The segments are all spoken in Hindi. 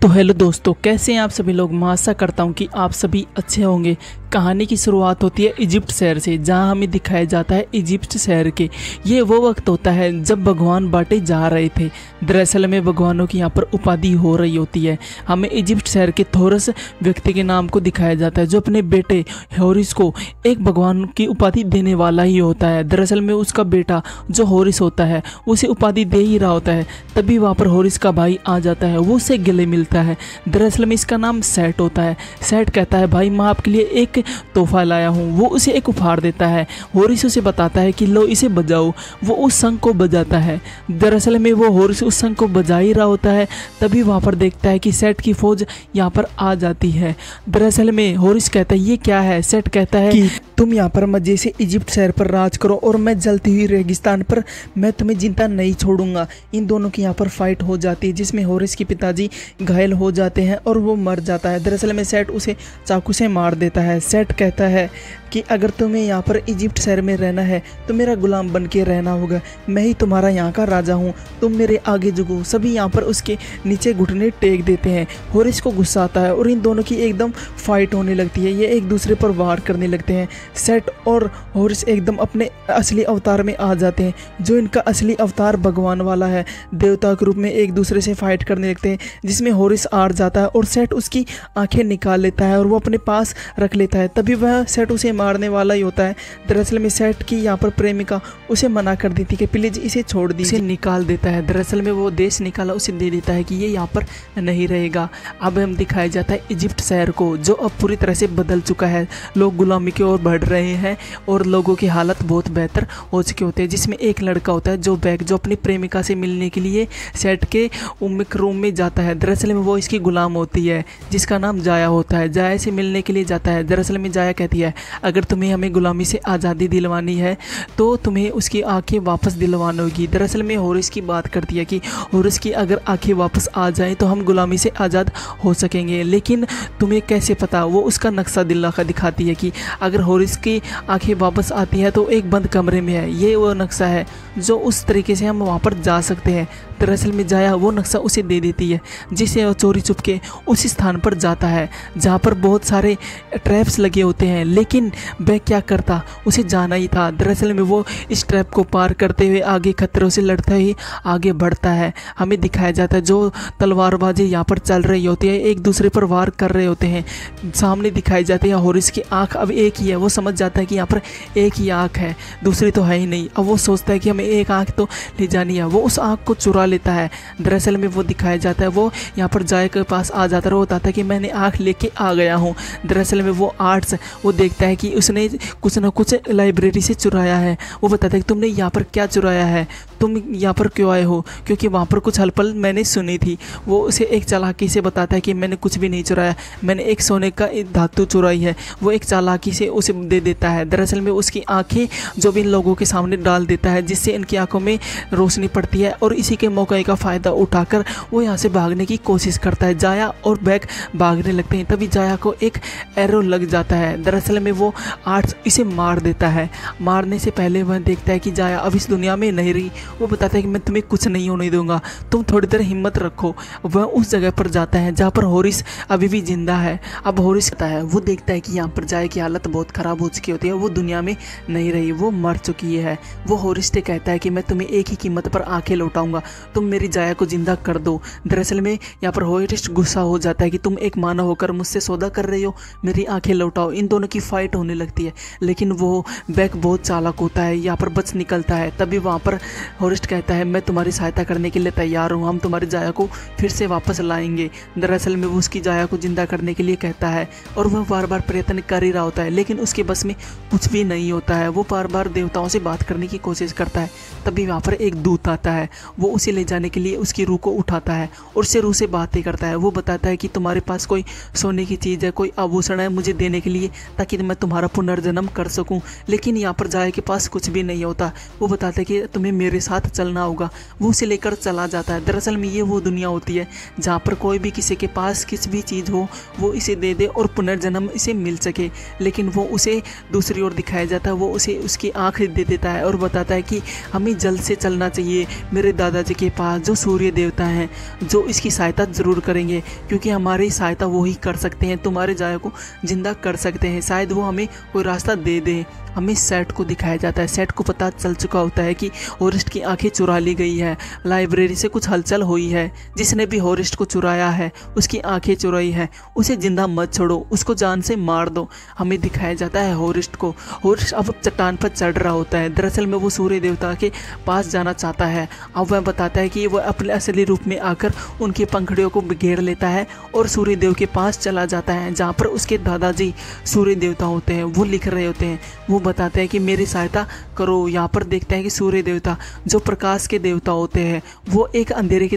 तो हेलो दोस्तों, कैसे हैं आप सभी लोग। मैं आशा करता हूं कि आप सभी अच्छे होंगे। कहानी की शुरुआत होती है इजिप्ट शहर से, जहां हमें दिखाया जाता है इजिप्ट शहर के ये वो वक्त होता है जब भगवान बांटे जा रहे थे। दरअसल में भगवानों की यहाँ पर उपाधि हो रही होती है। हमें इजिप्ट शहर के थोरस व्यक्ति के नाम को दिखाया जाता है, जो अपने बेटे होरिस को एक भगवान की उपाधि देने वाला ही होता है। दरअसल में उसका बेटा जो होरिस होता है उसे उपाधि दे ही रहा होता है, तभी वहाँ पर होरिस का भाई आ जाता है, वो उसे गले मिलता है। दरअसल में इसका नाम सेट होता है। सेट कहता है, भाई मैं आपके लिए एक तोहफा लाया हूँ। वो उसे एक उपहार देता है। होरिस उसे बताता है कि लो इसे बजाओ। वो उस शंख को बजाता है। दरअसल में वो होरिस उस शंख को बजा ही रहा होता है, तभी वहाँ पर देखता है कि सेट की फौज यहाँ पर आ जाती है। दरअसल में होरिस कहता है ये क्या है। सेट कहता है कि तुम यहाँ पर मजे से इजिप्ट शहर पर राज करो और मैं जलती हुई रेगिस्तान पर मैं तुम्हें जिंदा नहीं छोड़ूंगा। इन दोनों की यहाँ पर फाइट हो जाती है, जिसमें होरिस के पिताजी घायल हो जाते हैं और वो मर जाता है। दरअसल में सेट उसे चाकू से मार देता है। सेट कहता है कि अगर तुम्हें यहाँ पर इजिप्ट शहर में रहना है तो मेरा गुलाम बन के रहना होगा। मैं ही तुम्हारा यहाँ का राजा हूँ, तुम मेरे आगे झुको। सभी यहाँ पर उसके नीचे घुटने टेक देते हैं। होरिस को गुस्सा आता है और इन दोनों की एकदम फाइट होने लगती है। ये एक दूसरे पर वार करने लगते हैं। सेट और होरिस एकदम अपने असली अवतार में आ जाते हैं, जो इनका असली अवतार भगवान वाला है। देवता के रूप में एक दूसरे से फाइट करने लगते हैं, जिसमें होरिस हार जाता है और सेट उसकी आंखें निकाल लेता है और वो अपने पास रख लेता है। तभी वह सेट उसे मारने वाला ही होता है। दरअसल में सेट की यहाँ पर प्रेमिका उसे मना कर देती कि प्लीज इसे छोड़ दी, इसे निकाल देता है। दरअसल में वो देश निकाला उसे दे देता है कि ये यहाँ पर नहीं रहेगा। अब हम दिखाया जाता है इजिप्ट शहर को, जो अब पूरी तरह से बदल चुका है। लोग गुलामी की ओर बढ़ रहे हैं और लोगों की हालत बहुत बेहतर हो चुके होते हैं। जिसमें एक लड़का होता है जो अपनी प्रेमिका से मिलने के लिए सेट के रूम में जाता है। दरअसल में वो इसकी गुलाम होती है, जिसका नाम जाया होता है। जाया से मिलने के लिए जाता है। दरअसल में जाया कहती है, अगर तुम्हें हमें गुलामी से आज़ादी दिलवानी है तो तुम्हें उसकी आंखें वापस दिलवानी होगी। दरअसल में होरिस की बात करती है कि होरिस की अगर आंखें वापस आ जाएं तो हम गुलामी से आज़ाद हो सकेंगे। लेकिन तुम्हें कैसे पता। वो उसका नक्शा दिखाती है कि अगर होरिस की आंखें वापस आती है तो एक बंद कमरे में है। ये वो नक्शा है जो उस तरीके से हम वहाँ पर जा सकते हैं। दरअसल में जाया वो नक्शा उसे दे देती है, जिसे वो चोरी चुपके उस स्थान पर जाता है जहाँ पर बहुत सारे ट्रैप्स लगे होते हैं। लेकिन वह क्या करता, उसे जाना ही था। दरअसल में वो इस ट्रैप को पार करते हुए आगे खतरों से लड़ता ही आगे बढ़ता है। हमें दिखाया जाता है जो तलवारबाजी यहाँ पर चल रही होती है, एक दूसरे पर वार कर रहे होते हैं। सामने दिखाई जाती है होरिस की आँख अब एक ही है। वो समझ जाता है कि यहाँ पर एक ही आँख है, दूसरी तो है ही नहीं। अब वो सोचता है कि हमें एक आँख तो ले जानी है। वो उस आँख को चुरा लेता है। दरअसल में वो दिखाया जाता है वो यहाँ पर जाए के पास आ जाता है। वो बताता है कि मैंने आँख लेके आ गया हूँ। दरअसल में वो आर्ट्स वो देखता है कि उसने कुछ ना कुछ लाइब्रेरी से चुराया है। वो बताता है कि तुमने यहाँ पर क्या चुराया है, तुम यहाँ पर क्यों आए हो, क्योंकि वहाँ पर कुछ हलपल मैंने सुनी थी। वो उसे एक चालाकी से बताता है कि मैंने कुछ भी नहीं चुराया, मैंने एक सोने का धातु चुराई है। वो एक चालाकी से उसे दे देता है। दरअसल में उसकी आंखें जो भी इन लोगों के सामने डाल देता है, जिससे इनकी आंखों में रोशनी पड़ती है और इसी के मौके का फ़ायदा उठाकर वो यहाँ से भागने की कोशिश करता है। जाया और बैग भागने लगते हैं। तभी जाया को एक एरो लग जाता है। दरअसल में वो आर्ट्स इसे मार देता है। मारने से पहले वह देखता है कि जाया अब इस दुनिया में नहीं रही। वो बताता है कि मैं तुम्हें कुछ नहीं होने दूंगा, तुम थोड़ी देर हिम्मत रखो। वह उस जगह पर जाता है जहाँ पर होरिस अभी भी जिंदा है। अब होरिस कहता है, वो देखता है कि यहाँ पर जाया की हालत बहुत ख़राब हो चुकी होती है, वो दुनिया में नहीं रही, वो मर चुकी है। वो होरिस से कहता है कि मैं तुम्हें एक ही कीमत पर आंखें लौटाऊंगा, तुम मेरी जाया को जिंदा कर दो। दरअसल में यहाँ पर होरिस गुस्सा हो जाता है कि तुम एक मानव होकर मुझसे सौदा कर रहे हो, मेरी आंखें लौटाओ। इन दोनों की फाइट होने लगती है। लेकिन वो बैक बहुत चालाक होता है, यहाँ पर बच निकलता है। तभी वहाँ पर होरिस कहता है, मैं तुम्हारी सहायता करने के लिए तैयार हूँ, हम तुम्हारी जाया को फिर से वापस लाएंगे। दरअसल में वो उसकी जाया को जिंदा करने के लिए कहता है और वह बार बार प्रयत्न कर ही रहा होता है, लेकिन उसके बस में कुछ भी नहीं होता है। वो बार बार देवताओं से बात करने की कोशिश करता है। तभी वहाँ पर एक दूत आता है। वो उसे ले जाने के लिए उसकी रूह को उठाता है और उससे रूह से बातें करता है। वो बताता है कि तुम्हारे पास कोई सोने की चीज़ है, कोई आभूषण है मुझे देने के लिए, ताकि मैं तुम्हारा पुनर्जन्म कर सकूं। लेकिन यहाँ पर जाया के पास कुछ भी नहीं होता। वो बताता है कि तुम्हें मेरे साथ चलना होगा। वो उसे लेकर चला जाता है। दरअसल में ये वो दुनिया होती है जहाँ पर कोई भी किसी के पास किसी भी चीज़ हो वो इसे दे दे और पुनर्जन्म इसे मिल सके, लेकिन वो उसे दूसरी ओर दिखाया जाता है। वो उसे उसकी आँख दे देता है और बताता है कि हमें जल्द से चलना चाहिए मेरे दादाजी के पास, जो सूर्य देवता हैं, जो इसकी सहायता ज़रूर करेंगे, क्योंकि हमारी सहायता वो ही कर सकते हैं, तुम्हारे जाया को जिंदा कर सकते हैं। शायद वो हमें कोई रास्ता दे दे। हमें सेट को दिखाया जाता है। सेट को पता चल चुका होता है कि हॉरिस्ट की आंखें चुरा ली गई है, लाइब्रेरी से कुछ हलचल हुई है, जिसने भी हॉरिस्ट को चुराया है उसकी आंखें चुराई है, उसे जिंदा मत छोड़ो, उसको जान से मार दो। हमें दिखाया जाता है हॉरिस्ट को। हॉरिस्ट अब चट्टान पर चढ़ रहा होता है। दरअसल में वो सूर्य देवता के पास जाना चाहता है। अब वह बताता है कि वह अपने असली रूप में आकर उनकी पंखुड़ियों को घेर लेता है और सूर्य देव के पास चला जाता है, जहाँ पर उसके दादाजी सूर्य देवता होते हैं। वो लिख रहे होते हैं। वो बताते हैं कि मेरी सहायता करो। यहाँ पर देखते हैं कि सूर्य देवता जो प्रकाश के देवता होते हैं वो एक अंधेरे के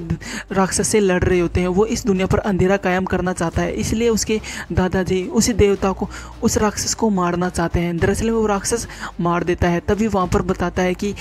राक्षस से लड़ रहे होते हैं। वो इस दुनिया पर अंधेरा कायम करना चाहता है, इसलिए उसके दादाजी उस देवता को, उस राक्षस को मारना चाहते हैं। दरअसल वो राक्षस मार देता है। तभी वहाँ पर बताता है कि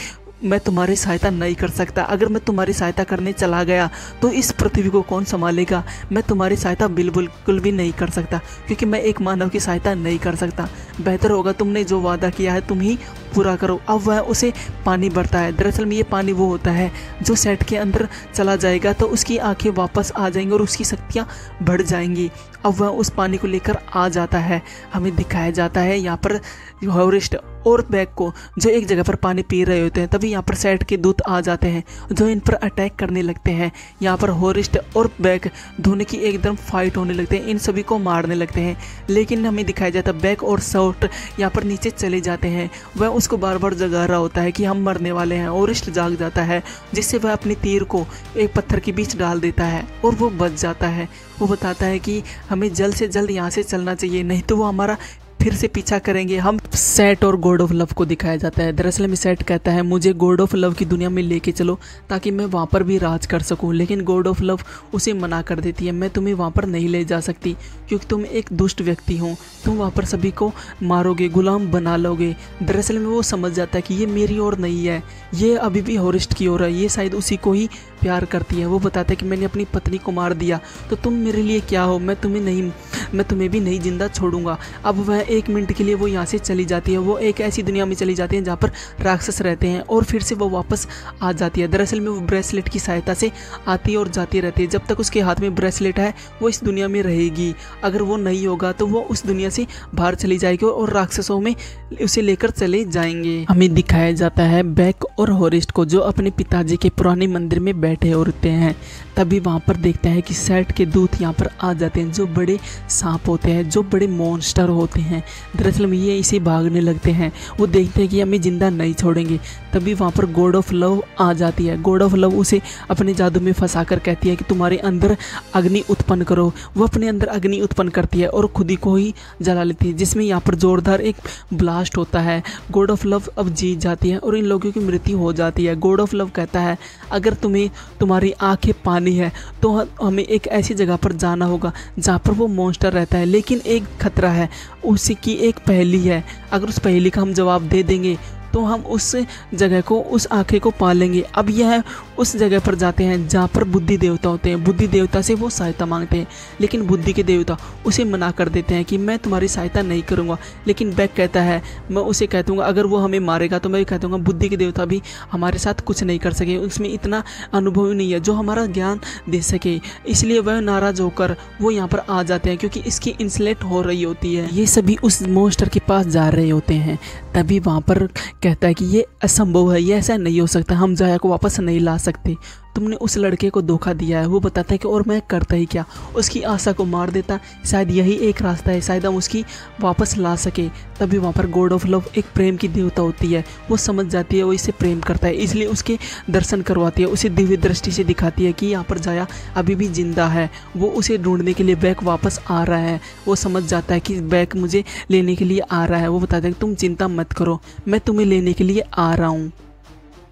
मैं तुम्हारी सहायता नहीं कर सकता। अगर मैं तुम्हारी सहायता करने चला गया तो इस पृथ्वी को कौन संभालेगा। मैं तुम्हारी सहायता बिल्कुल भी नहीं कर सकता, क्योंकि मैं एक मानव की सहायता नहीं कर सकता। बेहतर होगा तुमने जो वादा किया है तुम ही पूरा करो। अब वह उसे पानी भरता है। दरअसल में ये पानी वो होता है जो सेट के अंदर चला जाएगा तो उसकी आंखें वापस आ जाएंगी और उसकी शक्तियाँ बढ़ जाएंगी। अब वह उस पानी को लेकर आ जाता है। हमें दिखाया जाता है यहाँ पर हॉरिस्ट और बैग को जो एक जगह पर पानी पी रहे होते हैं। तभी यहाँ पर सेट के दूत आ जाते हैं जो इन पर अटैक करने लगते हैं। यहाँ पर हॉरिस्ट और बैग दोनों की एकदम फाइट होने लगते हैं, इन सभी को मारने लगते हैं। लेकिन हमें दिखाया जाता है बैग और शॉट यहाँ पर नीचे चले जाते हैं। वह उसको बार बार जगा रहा होता है कि हम मरने वाले हैं। हॉरिस्ट जाग जाता है, जिससे वह अपनी तीर को एक पत्थर के बीच डाल देता है और वो बच जाता है। वो बताता है कि हमें जल्द से जल्द यहाँ से चलना चाहिए, नहीं तो वो हमारा फिर से पीछा करेंगे। हम सेट और गॉड ऑफ लव को दिखाया जाता है। दरअसल में सेट कहता है मुझे गॉड ऑफ लव की दुनिया में लेके चलो ताकि मैं वहाँ पर भी राज कर सकूँ, लेकिन गॉड ऑफ लव उसे मना कर देती है। मैं तुम्हें वहाँ पर नहीं ले जा सकती क्योंकि तुम एक दुष्ट व्यक्ति हो, तुम वहाँ पर सभी को मारोगे, गुलाम बना लोगे। दरअसल में वो समझ जाता है कि ये मेरी ओर नहीं है, ये अभी भी हॉरिस्ट की ओर है, ये शायद उसी को ही प्यार करती है। वो बताता है कि मैंने अपनी पत्नी को मार दिया तो तुम मेरे लिए क्या हो, मैं तुम्हें भी नहीं जिंदा छोड़ूंगा। अब वह 1 मिनट के लिए वो यहाँ से चली जाती है। वो एक ऐसी दुनिया में चली जाती है जहाँ पर राक्षस रहते हैं और फिर से वो वापस आ जाती है। दरअसल में वो ब्रेसलेट की सहायता से आती और जाती रहती है। जब तक उसके हाथ में ब्रेसलेट है वो इस दुनिया में रहेगी। अगर वो नहीं होगा तो वो उस दुनिया से बाहर चली जाएगी और राक्षसों में उसे लेकर चले जाएंगे। हमें दिखाया जाता है बैक और हॉरिस्ट को जो अपने पिताजी के पुराने मंदिर में बैठे होते हैं। तभी वहाँ पर देखते हैं कि सेट के दूत यहाँ पर आ जाते हैं, जो बड़े सांप होते हैं, जो बड़े मॉन्स्टर होते हैं। दरअसल में ये इसे भागने लगते हैं। वो देखते हैं कि हमें जिंदा नहीं छोड़ेंगे। तभी वहाँ पर गॉड ऑफ लव आ जाती है। गॉड ऑफ लव उसे अपने जादू में फंसा कर कहती है कि तुम्हारे अंदर अग्नि उत्पन्न करो। वो अपने अंदर अग्नि उत्पन्न करती है और खुद ही को ही जला लेती है, जिसमें यहाँ पर जोरदार एक ब्लास्ट होता है। गॉड ऑफ लव अब जीत जाती है और इन लोगों की मृत्यु हो जाती है। गॉड ऑफ लव कहता है अगर तुम्हारी आंखें पानी है तो हमें एक ऐसी जगह पर जाना होगा जहाँ पर वो मॉन्स्टर रहता है, लेकिन एक खतरा है, उसी की एक पहेली है। अगर उस पहेली का हम जवाब दे देंगे तो हम उस जगह को, उस आंखें को पा लेंगे। अब यह उस जगह पर जाते हैं जहाँ पर बुद्धि देवता होते हैं। बुद्धि देवता से वो सहायता मांगते हैं, लेकिन बुद्धि के देवता उसे मना कर देते हैं कि मैं तुम्हारी सहायता नहीं करूँगा। लेकिन बैक कहता है मैं उसे कह दूँगा अगर वो हमें मारेगा तो मैं कह दूँगा बुद्धि के देवता भी हमारे साथ कुछ नहीं कर सके, उसमें इतना अनुभव नहीं है जो हमारा ज्ञान दे सके। इसलिए वह नाराज होकर वो यहाँ पर आ जाते हैं क्योंकि इसकी इंसलेट हो रही होती है। ये सभी उस मॉन्स्टर के पास जा रहे होते हैं। तभी वहाँ पर कहता है कि ये असंभव है, ये ऐसा नहीं हो सकता, हम जाया को वापस नहीं ला सकते, तुमने उस लड़के को धोखा दिया है। वो बताता है कि और मैं करता ही क्या, उसकी आशा को मार देता, शायद यही एक रास्ता है, शायद हम उसकी वापस ला सके। तभी वहाँ पर गॉड ऑफ लव एक प्रेम की देवता होती है। वो समझ जाती है वो इसे प्रेम करता है, इसलिए उसके दर्शन करवाती है, उसे दिव्य दृष्टि से दिखाती है कि यहाँ पर जाया अभी भी जिंदा है। वो उसे ढूंढने के लिए बैक वापस आ रहा है। वो समझ जाता है कि बैक मुझे लेने के लिए आ रहा है। वो बताता है कि तुम चिंता मत करो, मैं तुम्हें लेने के लिए आ रहा हूँ।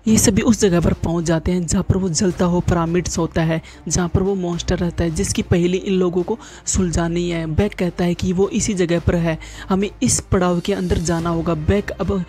ये सभी उस जगह पर पहुंच जाते हैं जहाँ पर वो जलता हुआ पिरामिड्स होता है, जहाँ पर वो मॉन्स्टर रहता है जिसकी पहली इन लोगों को सुलझानी है। बैक कहता है कि वो इसी जगह पर है, हमें इस पड़ाव के अंदर जाना होगा। बैक अब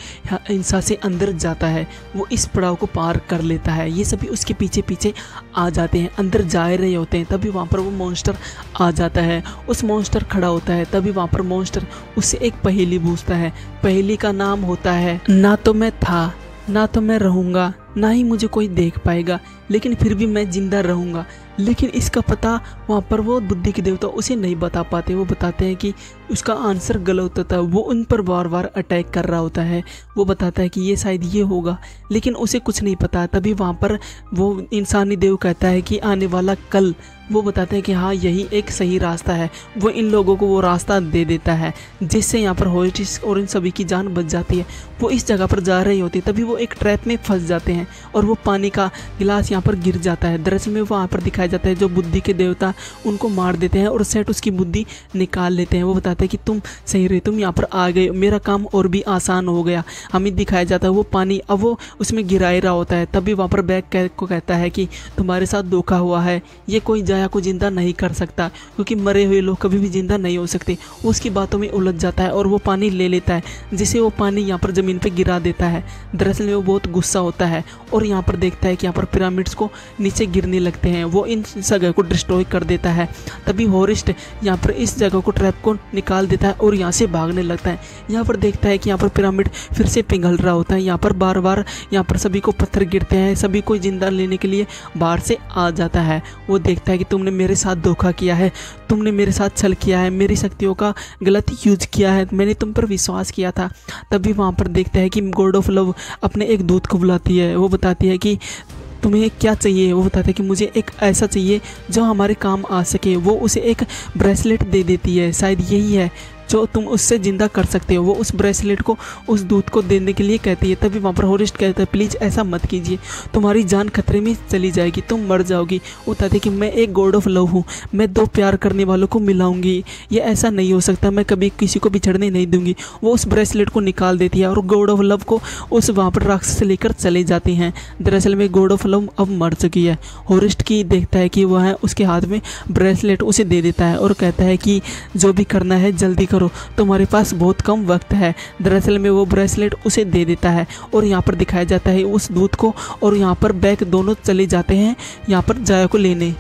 इंसान से अंदर जाता है, वो इस पड़ाव को पार कर लेता है। ये सभी उसके पीछे पीछे आ जाते हैं, अंदर जा रहे होते हैं। तभी वहाँ पर वो मॉन्स्टर आ जाता है, उस मॉन्स्टर खड़ा होता है। तभी वहाँ पर मॉन्स्टर उससे एक पहेली पूछता है। पहेली का नाम होता है, ना तो मैं था, ना तो मैं रहूँगा, ना ही मुझे कोई देख पाएगा, लेकिन फिर भी मैं जिंदा रहूँगा। लेकिन इसका पता वहाँ पर वो बुद्धि के देवता उसे नहीं बता पाते। वो बताते हैं कि उसका आंसर गलत होता है, वो उन पर बार बार अटैक कर रहा होता है। वो बताता है कि ये शायद ये होगा, लेकिन उसे कुछ नहीं पता। तभी वहाँ पर वो इंसानी देव कहता है कि आने वाला कल। वो बताते हैं कि हाँ यही एक सही रास्ता है। वो इन लोगों को वो रास्ता दे देता है, जिससे यहाँ पर होस्टिस और इन सभी की जान बच जाती है। वो इस जगह पर जा रही होती है, तभी वो एक ट्रैप में फंस जाते हैं और वो पानी का गिलास यहाँ पर गिर जाता है। दरअसल में वहाँ पर दिखाया जाता है जो बुद्धि के देवता उनको मार देते हैं और सेट उसकी बुद्धि निकाल लेते हैं। वो बताते हैं कि तुम सही रहे, तुम यहाँ पर आ गए, मेरा काम और भी आसान हो गया। हमें दिखाया जाता है वो पानी अब वो उसमें गिरा ही रहा होता है। तभी वहाँ पर बैक को कहता है कि तुम्हारे साथ धोखा हुआ है, ये कोई जाया को जिंदा नहीं कर सकता, क्योंकि मरे हुए लोग कभी भी जिंदा नहीं हो सकते। वो उसकी बातों में उलझ जाता है और वो पानी ले लेता है, जिसे वो पानी यहाँ पर ज़मीन पे गिरा देता है। दरअसल में वो बहुत गुस्सा होता है और यहाँ पर देखता है कि यहाँ पर पिरामिड्स को नीचे गिरने लगते हैं। वो इन जगह को डिस्ट्रॉय कर देता है। तभी होरिस्ट यहाँ पर इस जगह को ट्रैप को निकाल देता है और यहाँ से भागने लगता है। यहाँ पर देखता है कि यहाँ पर पिरामिड फिर से पिघल रहा होता है। यहाँ पर बार बार यहाँ पर सभी को पत्थर गिरते हैं, सभी को जिंदा लेने के लिए बाहर से आ जाता है। वो देखता है कि तुमने मेरे साथ धोखा किया है, तुमने मेरे साथ छल किया है, मेरी शक्तियों का गलत यूज किया है, मैंने तुम पर विश्वास किया था। तभी वहाँ पर देखता है कि गॉड ऑफ लव अपने एक दूत को बुलाती है। वो बताती है कि तुम्हें क्या चाहिए। वो बताता है कि मुझे एक ऐसा चाहिए जो हमारे काम आ सके। वो उसे एक ब्रेसलेट दे देती है, शायद यही है जो तुम उससे ज़िंदा कर सकते हो। वो उस ब्रेसलेट को उस दूत को देने के लिए कहती है। तभी वहाँ पर होरिस्ट कहता है प्लीज़ ऐसा मत कीजिए, तुम्हारी जान खतरे में चली जाएगी, तुम मर जाओगी। वो कहती है कि मैं एक गॉड ऑफ लव हूँ, मैं दो प्यार करने वालों को मिलाऊंगी, ये ऐसा नहीं हो सकता, मैं कभी किसी को बिछड़ने नहीं दूंगी। वो उस ब्रेसलेट को निकाल देती है और गॉड ऑफ लव को उस वहाँ पर राक्षस से लेकर चले जाती हैं। दरअसल में गॉड ऑफ लव अब मर चुकी है। होरिस्ट की देखता है कि वह उसके हाथ में ब्रेसलेट उसे दे देता है और कहता है कि जो भी करना है जल्दी करो, तुम्हारे पास बहुत कम वक्त है। दरअसल में वो ब्रेसलेट उसे दे देता है और यहाँ पर दिखाया जाता है उस दूत को, और यहाँ पर बैक दोनों चले जाते हैं यहाँ पर जाया को लेने।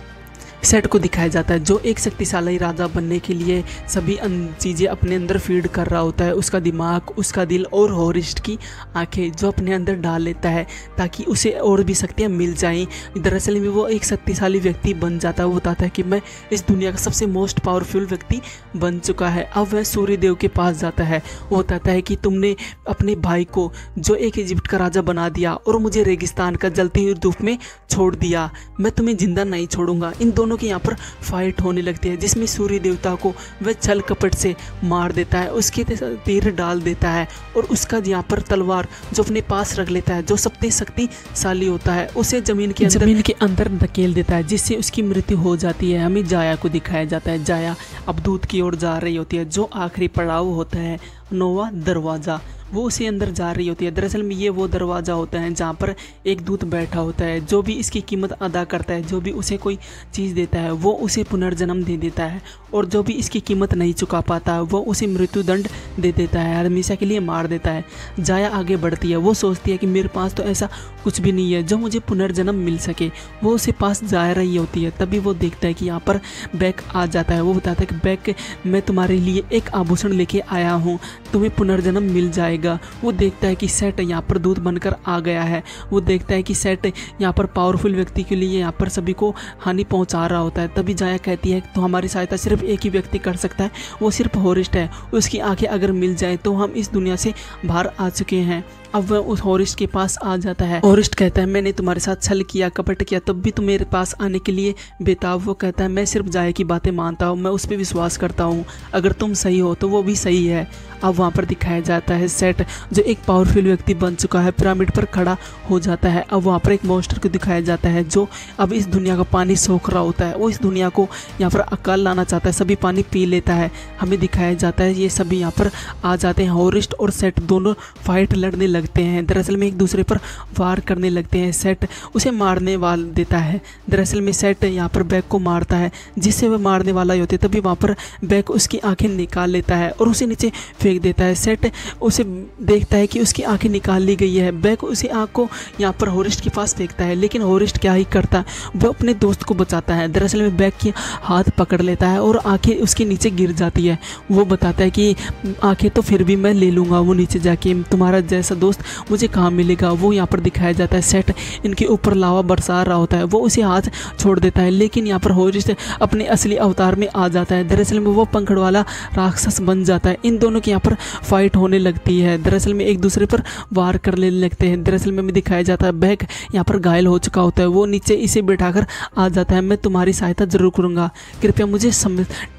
सेट को दिखाया जाता है जो एक शक्तिशाली राजा बनने के लिए सभी चीज़ें अपने अंदर फीड कर रहा होता है, उसका दिमाग, उसका दिल और होरिस्ट की आंखें जो अपने अंदर डाल लेता है ताकि उसे और भी शक्तियाँ मिल जाएं। दरअसल में वो एक शक्तिशाली व्यक्ति बन जाता है। वो बताता है कि मैं इस दुनिया का सबसे मोस्ट पावरफुल व्यक्ति बन चुका है। अब वह सूर्य देव के पास जाता है। वो बताता है कि तुमने अपने भाई को जो एक इजिप्ट का राजा बना दिया और मुझे रेगिस्तान का जलते हुए धूप में छोड़ दिया, मैं तुम्हें जिंदा नहीं छोड़ूंगा। इन दोनों की यहाँ पर फाइट होने लगती है जिसमें सूर्य देवता को वह छल कपट से मार देता है, उसके तीर डाल देता है और उसका यहाँ पर तलवार जो अपने पास रख लेता है, जो सबसे शक्तिशाली होता है, उसे जमीन के अंदर धकेल देता है, जिससे उसकी मृत्यु हो जाती है। हमें जाया को दिखाया जाता है। जाया अब दूत की ओर जा रही होती है, जो आखिरी पड़ाव होता है नोवा दरवाज़ा, वो उसे अंदर जा रही होती है। दरअसल में ये वो दरवाज़ा होता है जहाँ पर एक दूत बैठा होता है, जो भी इसकी कीमत अदा करता है, जो भी उसे कोई चीज़ देता है वो उसे पुनर्जन्म दे देता है, और जो भी इसकी कीमत नहीं चुका पाता वो उसे मृत्युदंड दे देता है, हमेशा के लिए मार देता है। जाया आगे बढ़ती है, वो सोचती है कि मेरे पास तो ऐसा कुछ भी नहीं है जो मुझे पुनर्जन्म मिल सके। वो उसे पास जा रही होती है। तभी वो देखता है कि यहाँ पर बैक आ जाता है। वो बताता है कि बैक, मैं तुम्हारे लिए एक आभूषण लेके आया हूँ, तुम्हें पुनर्जन्म मिल जाएगा। वो देखता है कि सेट यहाँ पर दूत बनकर आ गया है। वो देखता है कि सेट यहाँ पर पावरफुल व्यक्ति के लिए यहाँ पर सभी को हानि पहुँचा रहा होता है। तभी जाया कहती है तो हमारी सहायता सिर्फ एक ही व्यक्ति कर सकता है, वो सिर्फ होरिस्ट है। उसकी आंखें अगर मिल जाए तो हम इस दुनिया से बाहर आ चुके हैं। अब वह उस होरिस्ट के पास आ जाता है। होरिस्ट कहता है मैंने तुम्हारे साथ छल किया, कपट किया, तब भी तुम मेरे पास आने के लिए बेताब। वो कहता है मैं सिर्फ जाया की बातें मानता हूँ, मैं उस पर विश्वास करता हूँ, अगर तुम सही हो तो वो भी सही है। अब वहाँ पर दिखाया जाता है सेट जो एक पावरफुल व्यक्ति बन चुका है पिरामिड पर खड़ा हो जाता है। अब वहाँ पर एक मॉन्स्टर को दिखाया जाता है जो अब इस दुनिया का पानी सोख रहा होता है। वो इस दुनिया को यहाँ पर अकाल लाना चाहता है, सभी पानी पी लेता है। हमें दिखाया जाता है ये सभी यहाँ पर आ जाते हैं। हॉरिस्ट और सेट दोनों फाइट लड़ने लगते हैं। दरअसल में एक दूसरे पर वार करने लगते हैं। सेट उसे मारने वाला देता है। दरअसल में सेट यहाँ पर बैक को मारता है, जिससे वह मारने वाला ही होते तभी वहाँ पर बैक उसकी आंखें निकाल लेता है और उसे नीचे फेंक देता है। सेट उसे देखता है कि उसकी आंखें निकाल ली गई है। बैक उसी आंख को यहाँ पर हॉरिस्ट के पास फेंकता है, लेकिन हॉरिस्ट क्या ही करता है, वह अपने दोस्त को बचाता है। दरअसल में बैक की हाथ पकड़ लेता है और आंखें उसके नीचे गिर जाती है। वो बताता है कि आंखें तो फिर भी मैं ले लूँगा, वो नीचे जाके तुम्हारा जैसा दोस्त मुझे कहाँ मिलेगा। वो यहाँ पर दिखाया जाता है सेट इनके ऊपर लावा बरसा रहा होता है। वो उसे हाथ छोड़ देता है, लेकिन यहाँ पर हॉरिस्ट अपने असली अवतार में आ जाता है। दरअसल में वो पंखड़ वाला राक्षस बन जाता है। इन दोनों की यहाँ पर फाइट होने लगती है। दरअसल में एक दूसरे पर वार करने लगते हैं। दरअसल में दिखाया जाता है बैक यहाँ पर घायल हो चुका होता है। वो नीचे इसे बैठाकर आ जाता है, मैं तुम्हारी सहायता जरूर करूँगा, कृपया मुझे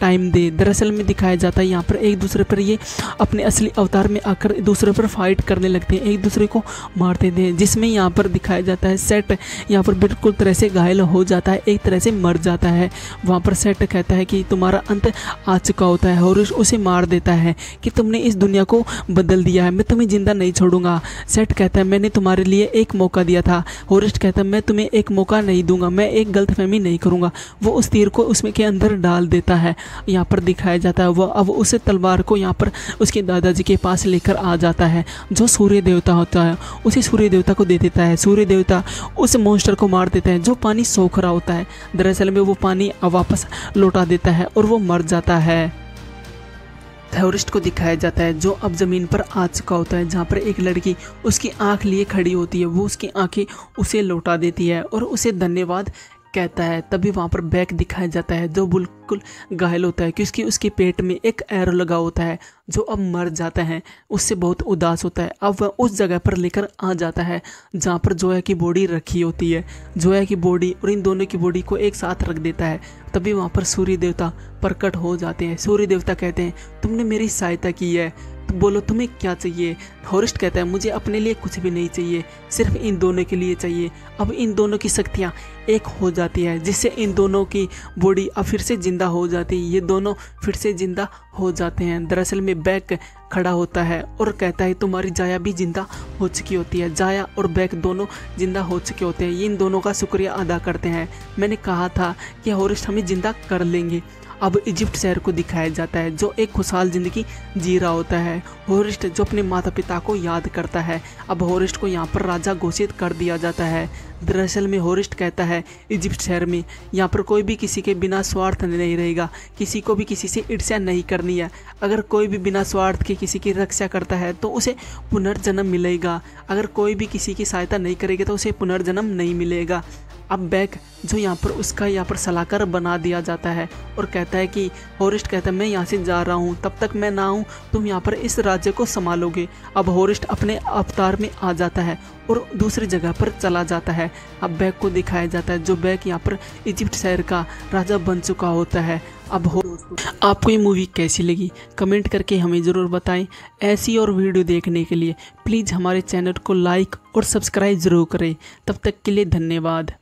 टाइम दे। दरअसल में दिखाया जाता है यहाँ पर एक दूसरे पर ये अपने असली अवतार में आकर एक दूसरे पर फाइट करने लगते हैं, एक दूसरे को मारते थे, जिसमें यहाँ पर दिखाया जाता है सेट यहाँ पर बिल्कुल तरह से घायल हो जाता है, एक तरह से मर जाता है। वहाँ पर सेट कहता है कि तुम्हारा अंत आ चुका होता है। हॉरिस्ट उसे मार देता है कि तुमने इस दुनिया को बदल दिया है, मैं तुम्हें जिंदा नहीं छोड़ूंगा। सेट कहता है मैंने तुम्हारे लिए एक मौका दिया था। हॉरिस्ट कहता है मैं तुम्हें एक मौका नहीं दूंगा, मैं एक गलतफहमी नहीं करूंगा। वो उस तीर को उसमें के अंदर डाल देता है। यहाँ पर दिखाया जाता है वह अब उस तलवार को यहाँ पर उसके दादाजी के पास लेकर आ जाता है, जो सूर्य देवता होता है उसे सूर्य देवता को दे देता है। सूर्य देवता उस मॉन्स्टर को मार देता है जो पानी सोख रहा होता है। दरअसल में वो पानी वापस लौटा देता है और वो मर जाता है। हॉरिस्ट को दिखाया जाता है जो अब ज़मीन पर आ चुका होता है, जहाँ पर एक लड़की उसकी आंख लिए खड़ी होती है। वो उसकी आंखें उसे लौटा देती है और उसे धन्यवाद कहता है। तभी वहाँ पर बैक दिखाया जाता है जो बिल्कुल घायल होता है क्योंकि उसके पेट में एक एरो लगा होता है, जो अब मर जाता है। उससे बहुत उदास होता है। अब वह उस जगह पर लेकर आ जाता है जहाँ पर जोया की बॉडी रखी होती है। जोया की बॉडी और इन दोनों की बॉडी को एक साथ रख देता है। तभी वहाँ पर सूर्य देवता प्रकट हो जाते हैं। सूर्य देवता कहते हैं तुमने मेरी सहायता की है, तो बोलो तुम्हें क्या चाहिए। हॉरिस्ट कहता है मुझे अपने लिए कुछ भी नहीं चाहिए, सिर्फ इन दोनों के लिए चाहिए। अब इन दोनों की शक्तियाँ एक हो जाती है, जिससे इन दोनों की बॉडी अब फिर से जिंदा हो जाती है। ये दोनों फिर से जिंदा हो जाते हैं। दरअसल में बैक खड़ा होता है और कहता है तुम्हारी जाया भी जिंदा हो चुकी होती है। जाया और बैक दोनों जिंदा हो चुके होते हैं। ये इन दोनों का शुक्रिया अदा करते हैं। मैंने कहा था कि हॉरिस्ट हमें जिंदा कर लेंगे। अब इजिप्ट शहर को दिखाया जाता है जो एक खुशहाल जिंदगी जी रहा होता है। हॉरिस्ट जो अपने माता पिता को याद करता है। अब हॉरिस्ट को यहाँ पर राजा घोषित कर दिया जाता है। दरअसल में हॉरिस्ट कहता है इजिप्ट शहर में यहाँ पर कोई भी किसी के बिना स्वार्थ नहीं रहेगा, किसी को भी किसी से ईर्ष्या नहीं करनी है। अगर कोई भी बिना स्वार्थ के किसी की रक्षा करता है तो उसे पुनर्जन्म मिलेगा, अगर कोई भी किसी की सहायता नहीं करेगा तो उसे पुनर्जन्म नहीं मिलेगा। अब बैक जो यहाँ पर उसका यहाँ पर सलाहकार बना दिया जाता है और कहता है कि हॉरिस्ट कहता है मैं यहाँ से जा रहा हूँ, तब तक मैं ना हूँ तुम यहाँ पर इस राज्य को संभालोगे। अब हॉरिस्ट अपने अवतार में आ जाता है और दूसरी जगह पर चला जाता है। अब बैक को दिखाया जाता है जो बैक यहाँ पर इजिप्ट शहर का राजा बन चुका होता है। अब आपको ये मूवी कैसी लगी कमेंट करके हमें ज़रूर बताएं। ऐसी और वीडियो देखने के लिए प्लीज़ हमारे चैनल को लाइक और सब्सक्राइब ज़रूर करें। तब तक के लिए धन्यवाद।